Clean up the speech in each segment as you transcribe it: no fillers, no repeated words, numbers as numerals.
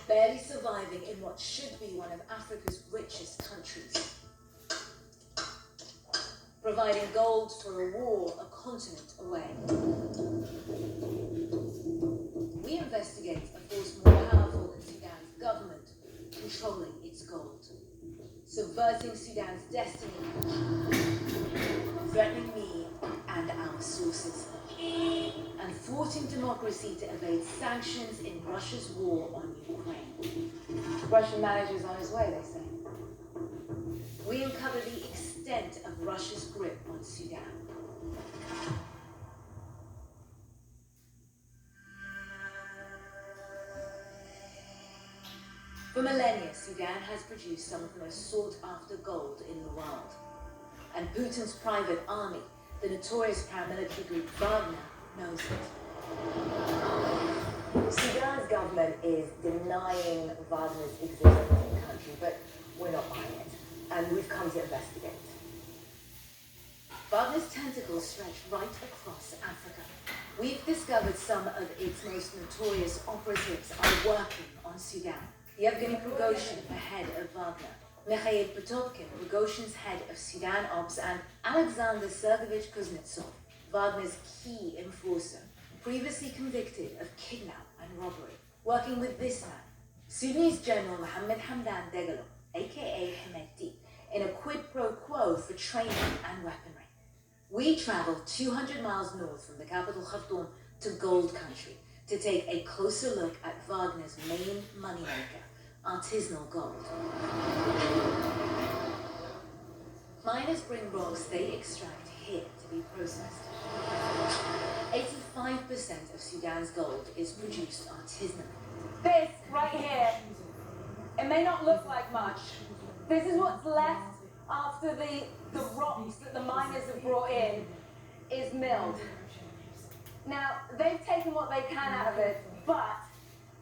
barely surviving in what should be one of Africa's richest countries. Providing gold for a war a continent away. We investigate a force more powerful than Sudan's government, controlling its gold. Subverting Sudan's destiny, threatening me and our sources, and thwarting democracy to evade sanctions in Russia's war on Ukraine. Russian manager's on his way, they say. We uncover the extent of Russia's grip on Sudan. For millennia, Sudan has produced some of the most sought-after gold in the world. And Putin's private army, the notorious paramilitary group Wagner, knows it. Sudan's government is denying Wagner's existence in the country, but we're not buying it. And we've come to investigate. Wagner's tentacles stretch right across Africa. We've discovered some of its most notorious operatives are working on Sudan. Yevgeny Prigozhin, the head of Wagner, Mikhail Potopkin, Prigozhin's head of Sudan Ops, and Alexander Sergeyevich Kuznetsov, Wagner's key enforcer, previously convicted of kidnap and robbery, working with this man, Sudanese General Mohammed Hamdan Dagalo, aka Hemeti, in a quid pro quo for training and weaponry. We traveled 200 miles north from the capital Khartoum to Gold Country to take a closer look at Wagner's main moneymaker, artisanal gold. Miners bring rocks they extract here to be processed. 85% of Sudan's gold is produced artisanally. This right here, it may not look like much. This is what's left after the rocks that the miners have brought in is milled. Now, they've taken what they can out of it, but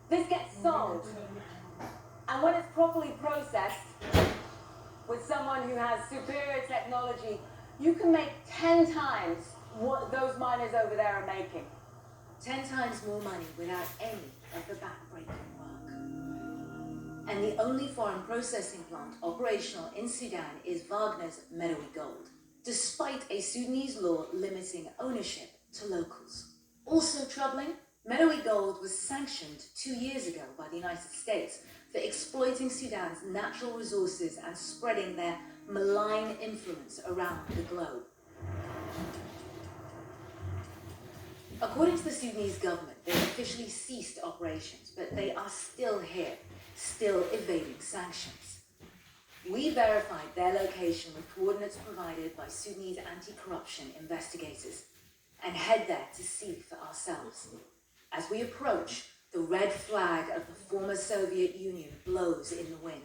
this gets sold. And when it's properly processed with someone who has superior technology, you can make 10 times what those miners over there are making. 10 times more money without any of the backbreaking work. And the only foreign processing plant operational in Sudan is Wagner's Meadowy Gold, despite a Sudanese law limiting ownership to locals. Also troubling, Meadowy Gold was sanctioned 2 years ago by the United States for exploiting Sudan's natural resources and spreading their malign influence around the globe. According to the Sudanese government, they've officially ceased operations, but they are still here, still evading sanctions. We verified their location with coordinates provided by Sudanese anti-corruption investigators and head there to see for ourselves. As we approach, the red flag of the former Soviet Union blows in the wind.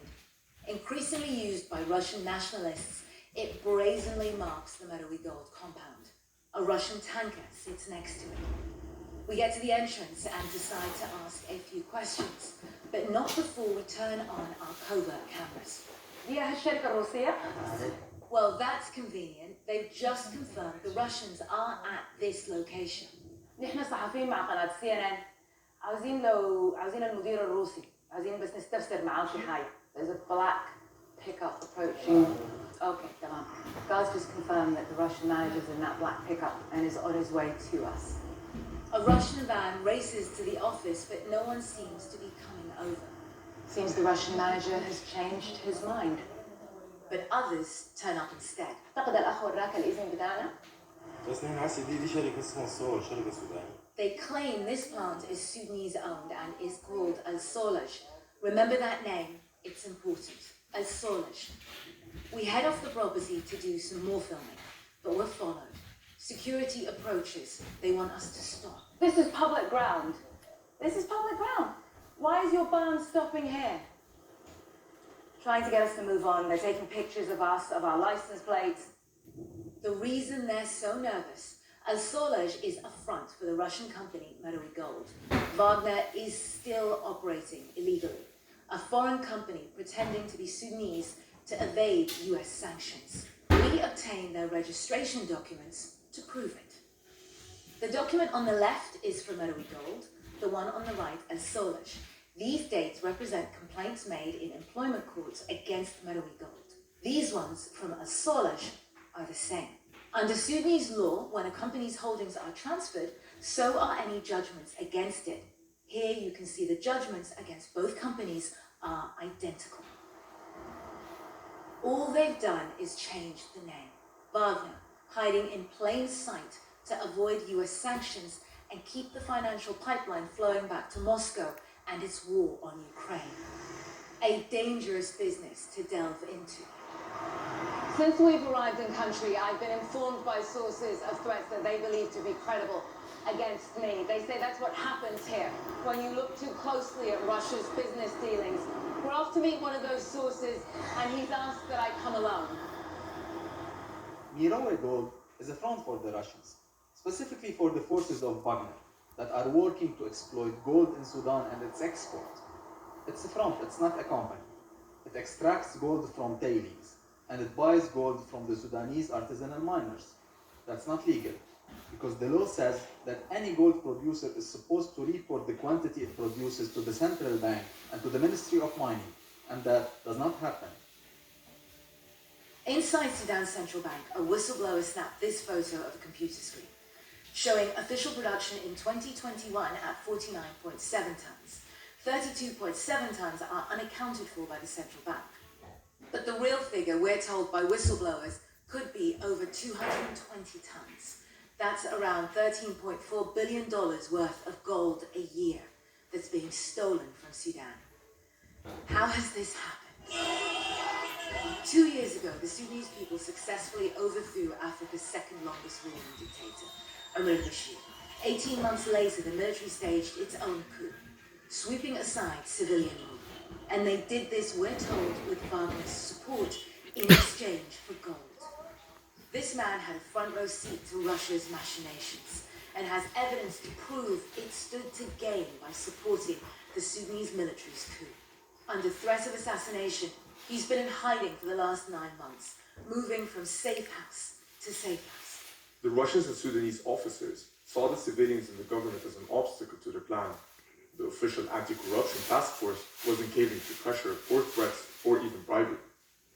Increasingly used by Russian nationalists, it brazenly marks the Meadowy Gold compound. A Russian tanker sits next to it. We get to the entrance and decide to ask a few questions, but not before we turn on our covert cameras. Well, that's convenient. They've just confirmed the Russians are at this location. نحن صحفيين مع قناة CNN عاوزين المدير الروسي عاوزين بس نستفسر معاه شي حاجة. There's a black pickup approaching. Okay, tamam. Guys just confirmed that the Russian manager's in that black pickup and is on his way to us. A Russian van races to the office, but no one seems to be coming over. Seems the Russian manager has changed his mind. But others turn up instead. أعتقد الأخ وراك الإذن بتاعنا. بس نحن هسه دي شركة سبونسور شركة سودانية. They claim this plant is Sudanese owned and is called Al Solaj. Remember that name, it's important. Al Solaj. We head off the property to do some more filming, but we're followed. Security approaches. They want us to stop. This is public ground. This is public ground. Why is your band stopping here? Trying to get us to move on. They're taking pictures of us, of our license plates. The reason they're so nervous, Al Solaj is a front for the Russian company Meadowy Gold. Wagner is still operating illegally. A foreign company pretending to be Sudanese to evade US sanctions. We obtain their registration documents to prove it. The document on the left is for Meadowy Gold, the one on the right Al Solaj. These dates represent complaints made in employment courts against Merowi Gold. These ones from Asolash are the same. Under Sudanese law, when a company's holdings are transferred, so are any judgments against it. Here you can see the judgments against both companies are identical. All they've done is change the name. Wagner, hiding in plain sight to avoid US sanctions and keep the financial pipeline flowing back to Moscow and its war on Ukraine. A dangerous business to delve into. Since we've arrived in country, I've been informed by sources of threats that they believe to be credible against me. They say that's what happens here when you look too closely at Russia's business dealings. We're off to meet one of those sources, and he's asked that I come alone. Merowi Gold is a front for the Russians, specifically for the forces of Wagner that are working to exploit gold in Sudan and its export. It's a front, it's not a company. It extracts gold from tailings, and it buys gold from the Sudanese artisanal miners. That's not legal, because the law says that any gold producer is supposed to report the quantity it produces to the central bank and to the Ministry of Mining, and that does not happen. Inside Sudan's central bank, a whistleblower snapped this photo of a computer screen, showing official production in 2021 at 49.7 tons. 32.7 tons are unaccounted for by the central bank. But the real figure, we're told by whistleblowers, could be over 220 tons. That's around $13.4 billion worth of gold a year that's being stolen from Sudan. How has this happened? 2 years ago, the Sudanese people successfully overthrew Africa's second longest ruling dictator, Omar al-Bashir. 18 months later, the military staged its own coup, sweeping aside civilian rule. And they did this, we're told, with Wagner's support in exchange for gold. This man had a front row seat to Russia's machinations and has evidence to prove it stood to gain by supporting the Sudanese military's coup. Under threat of assassination, he's been in hiding for the last 9 months, moving from safe house to safe house. The Russians and Sudanese officers saw the civilians in the government as an obstacle to their plan. The official anti-corruption task force wasn't caving to pressure or threats or even bribery.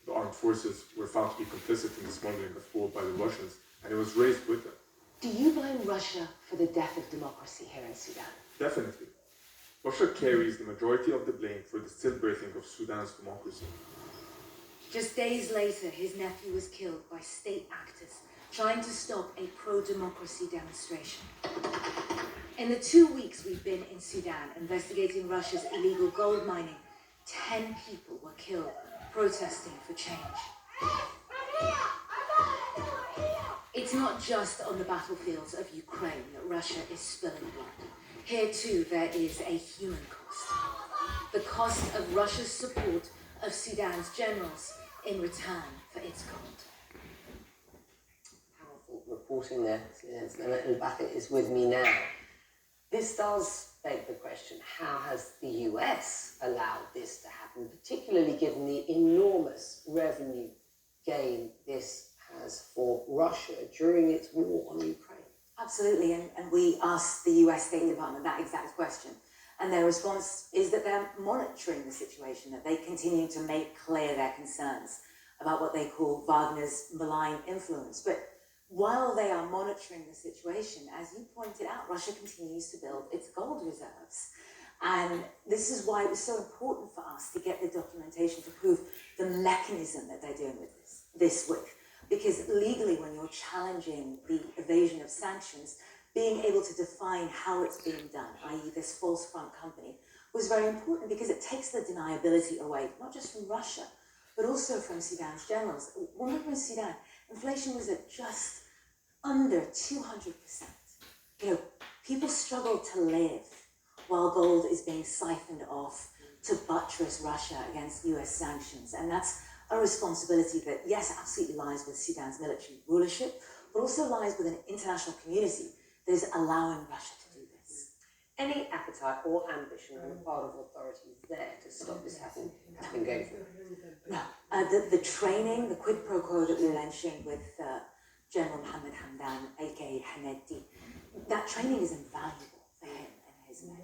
The armed forces were found to be complicit in the smuggling of gold by the Russians, and it was raised with them. Do you blame Russia for the death of democracy here in Sudan? Definitely. Russia carries the majority of the blame for the stillbirthing of Sudan's democracy. Just days later, his nephew was killed by state actors trying to stop a pro-democracy demonstration. In the 2 weeks we've been in Sudan investigating Russia's illegal gold mining, 10 people were killed protesting for change. It's not just on the battlefields of Ukraine that Russia is spilling blood. Here too there is a human cost. The cost of Russia's support of Sudan's generals in return for its gold. Powerful reporting there. And Buffett is with me now. This does beg the question, how has the US allowed this to happen, particularly given the enormous revenue gain this has for Russia during its war on Ukraine? Absolutely, and we asked the US State Department that exact question. And their response is that they're monitoring the situation, that they continue to make clear their concerns about what they call Wagner's malign influence. But while they are monitoring the situation, as you pointed out, Russia continues to build its gold reserves. And this is why it was so important for us to get the documentation to prove the mechanism that they're doing with this with. Because legally, when you're challenging the evasion of sanctions, being able to define how it's being done, i.e. this false front company, was very important because it takes the deniability away, not just from Russia, but also from Sudan's generals. When we were in Sudan, inflation was at just under 200%. You know, people struggle to live while gold is being siphoned off to buttress Russia against US sanctions. And that's a responsibility that, yes, absolutely lies with Sudan's military rulership, but also lies with an international community that is allowing Russia to do this. Any appetite or ambition on the part of authorities there to stop this happening has been going through? No, the training, the quid pro quo that we mentioned with General Mohammed Hamdan, aka Hamedi, that training is invaluable for him and his men.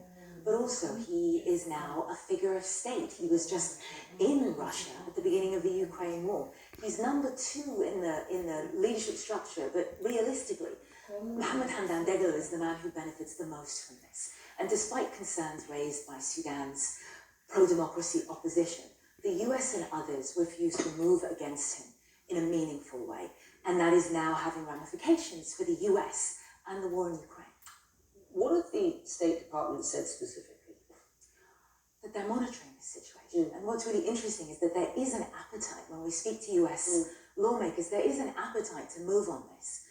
but also he is now a figure of state. He was just in Russia at the beginning of the Ukraine war. He's number 2 in the leadership structure, but realistically, Mohammed Hamdan Dagalo is the man who benefits the most from this. And despite concerns raised by Sudan's pro-democracy opposition, the US and others refused to move against him in a meaningful way. And that is now having ramifications for the US and the war in Ukraine. What have the State Department said specifically? That they're monitoring this situation. And what's really interesting is that there is an appetite, when we speak to US lawmakers, there is an appetite to move on this.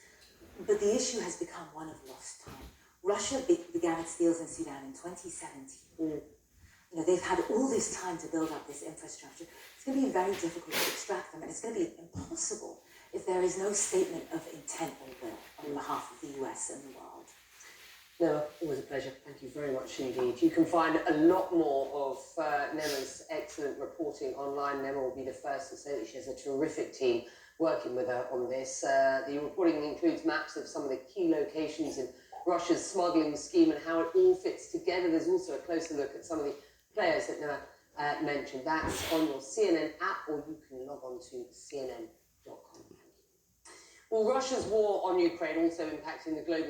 But the issue has become one of lost time. Russia began its deals in Sudan in 2017. You know, they've had all this time to build up this infrastructure. It's going to be very difficult to extract them, and it's going to be impossible if there is no statement of intent or will on behalf of the US and the world. No, always a pleasure. Thank you very much indeed. You can find a lot more of Nema's excellent reporting online. Nema will be the first to say that she has a terrific team working with her on this. The reporting includes maps of some of the key locations in Russia's smuggling scheme and how it all fits together. There's also a closer look at some of the players that Nema mentioned. That's on your CNN app, or you can log on to CNN.com. Thank you. Well, Russia's war on Ukraine also impacting the global